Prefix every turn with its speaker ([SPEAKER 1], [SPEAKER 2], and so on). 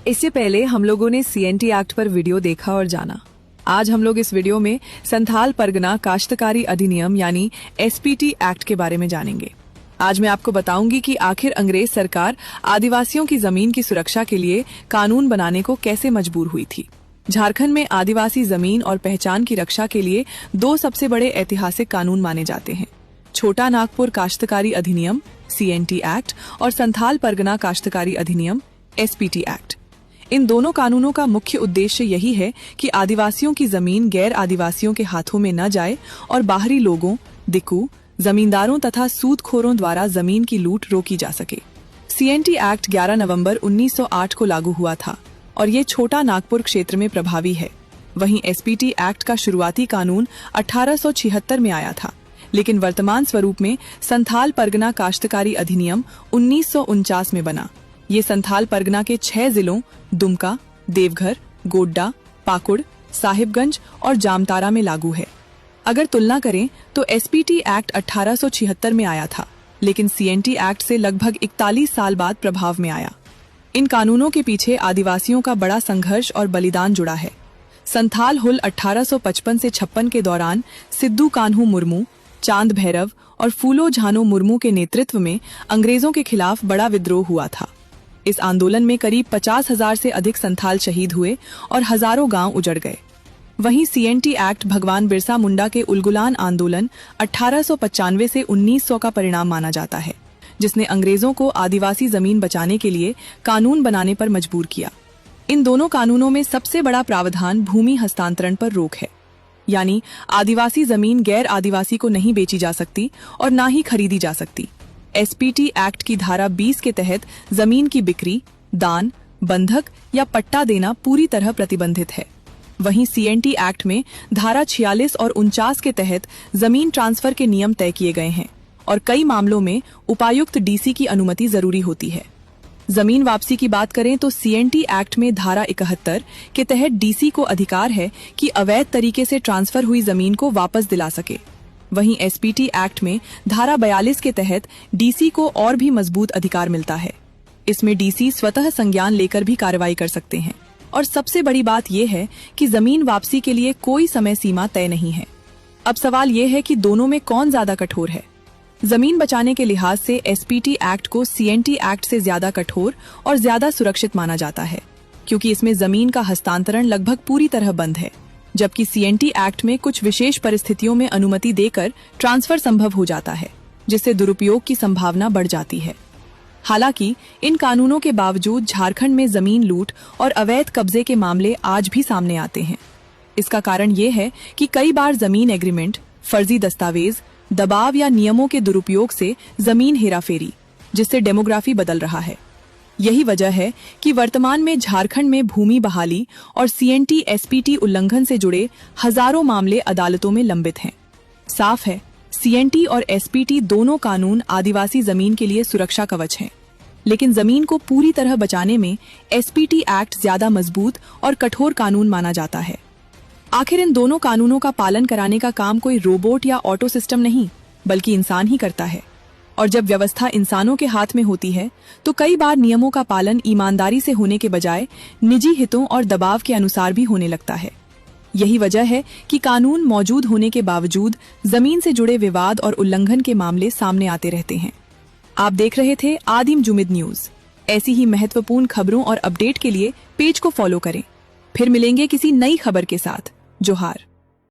[SPEAKER 1] इससे पहले हम लोगों ने सीएनटी एक्ट पर वीडियो देखा और जाना। आज हम लोग इस वीडियो में संथाल परगना काश्तकारी अधिनियम यानी एसपीटी एक्ट के बारे में जानेंगे। आज मैं आपको बताऊंगी कि आखिर अंग्रेज सरकार आदिवासियों की जमीन की सुरक्षा के लिए कानून बनाने को कैसे मजबूर हुई थी। झारखंड में आदिवासी जमीन और पहचान की रक्षा के लिए दो सबसे बड़े ऐतिहासिक कानून माने जाते हैं, छोटा नागपुर काश्तकारी अधिनियम सीएनटी एक्ट और संथाल परगना काश्तकारी अधिनियम एसपीटी एक्ट। इन दोनों कानूनों का मुख्य उद्देश्य यही है कि आदिवासियों की जमीन गैर आदिवासियों के हाथों में न जाए और बाहरी लोगों, दिक्कू, जमींदारों तथा सूदखोरों द्वारा जमीन की लूट रोकी जा सके। सीएनटी एक्ट 11 नवंबर 1908 को लागू हुआ था और ये छोटा नागपुर क्षेत्र में प्रभावी है। वहीं एसपीटी एक्ट का शुरुआती कानून 1876 में आया था, लेकिन वर्तमान स्वरूप में संथाल परगना काश्तकारी अधिनियम 1949 में बना। ये संथाल परगना के 6 जिलों दुमका, देवघर, गोड्डा, पाकुड़, साहिबगंज और जामतारा में लागू है। अगर तुलना करें तो एसपीटी एक्ट 1876 में आया था, लेकिन सीएनटी एक्ट से लगभग 41 साल बाद प्रभाव में आया। इन कानूनों के पीछे आदिवासियों का बड़ा संघर्ष और बलिदान जुड़ा है। संथाल हुल 1855 से 56 के दौरान सिद्धू कान्हू मुर्मू, चांद भैरव और फूलो झानो मुर्मू के नेतृत्व में अंग्रेजों के खिलाफ बड़ा विद्रोह हुआ था। इस आंदोलन में करीब 50,000 से अधिक संथाल शहीद हुए और हजारों गांव उजड़ गए। वहीं सीएनटी एक्ट भगवान बिरसा मुंडा के उलगुलान आंदोलन 1895 से 1900 का परिणाम माना जाता है, जिसने अंग्रेजों को आदिवासी जमीन बचाने के लिए कानून बनाने पर मजबूर किया। इन दोनों कानूनों में सबसे बड़ा प्रावधान भूमि हस्तांतरण पर रोक है, यानी आदिवासी जमीन गैर आदिवासी को नहीं बेची जा सकती और न ही खरीदी जा सकती। एसपीटी एक्ट की धारा 20 के तहत जमीन की बिक्री, दान, बंधक या पट्टा देना पूरी तरह प्रतिबंधित है। वहीं सीएनटी एक्ट में धारा 46 और 49 के तहत जमीन ट्रांसफर के नियम तय किए गए हैं और कई मामलों में उपायुक्त डीसी की अनुमति जरूरी होती है। जमीन वापसी की बात करें तो सीएनटी एक्ट में धारा 71 के तहत डीसी को अधिकार है कि अवैध तरीके से ट्रांसफर हुई जमीन को वापस दिला सके। वहीं एसपीटी एक्ट में धारा 42 के तहत डीसी को और भी मजबूत अधिकार मिलता है। इसमें डीसी स्वतः संज्ञान लेकर भी कार्रवाई कर सकते हैं और सबसे बड़ी बात यह है कि जमीन वापसी के लिए कोई समय सीमा तय नहीं है। अब सवाल यह है कि दोनों में कौन ज्यादा कठोर है। जमीन बचाने के लिहाज से एसपीटी एक्ट को सीएनटी एक्ट से ज्यादा कठोर और ज्यादा सुरक्षित माना जाता है, क्योंकि इसमें जमीन का हस्तांतरण लगभग पूरी तरह बंद है, जबकि सीएनटी एक्ट में कुछ विशेष परिस्थितियों में अनुमति देकर ट्रांसफर संभव हो जाता है, जिससे दुरुपयोग की संभावना बढ़ जाती है। हालांकि इन कानूनों के बावजूद झारखंड में जमीन लूट और अवैध कब्जे के मामले आज भी सामने आते हैं। इसका कारण ये है कि कई बार जमीन एग्रीमेंट, फर्जी दस्तावेज, दबाव या नियमों के दुरुपयोग से जमीन हेराफेरी, जिससे डेमोग्राफी बदल रहा है। यही वजह है कि वर्तमान में झारखंड में भूमि बहाली और सीएनटी एसपीटी उल्लंघन से जुड़े हजारों मामले अदालतों में लंबित हैं। साफ है, सीएनटी और एसपीटी दोनों कानून आदिवासी जमीन के लिए सुरक्षा कवच हैं, लेकिन जमीन को पूरी तरह बचाने में एसपीटी एक्ट ज्यादा मजबूत और कठोर कानून माना जाता है। आखिर इन दोनों कानूनों का पालन कराने का काम कोई रोबोट या ऑटो सिस्टम नहीं, बल्कि इंसान ही करता है। और जब व्यवस्था इंसानों के हाथ में होती है तो कई बार नियमों का पालन ईमानदारी से होने के बजाय निजी हितों और दबाव के अनुसार भी होने लगता है। यही वजह है कि कानून मौजूद होने के बावजूद जमीन से जुड़े विवाद और उल्लंघन के मामले सामने आते रहते हैं। आप देख रहे थे आदिम जुमिद न्यूज। ऐसी ही महत्वपूर्ण खबरों और अपडेट के लिए पेज को फॉलो करें। फिर मिलेंगे किसी नई खबर के साथ। जोहार।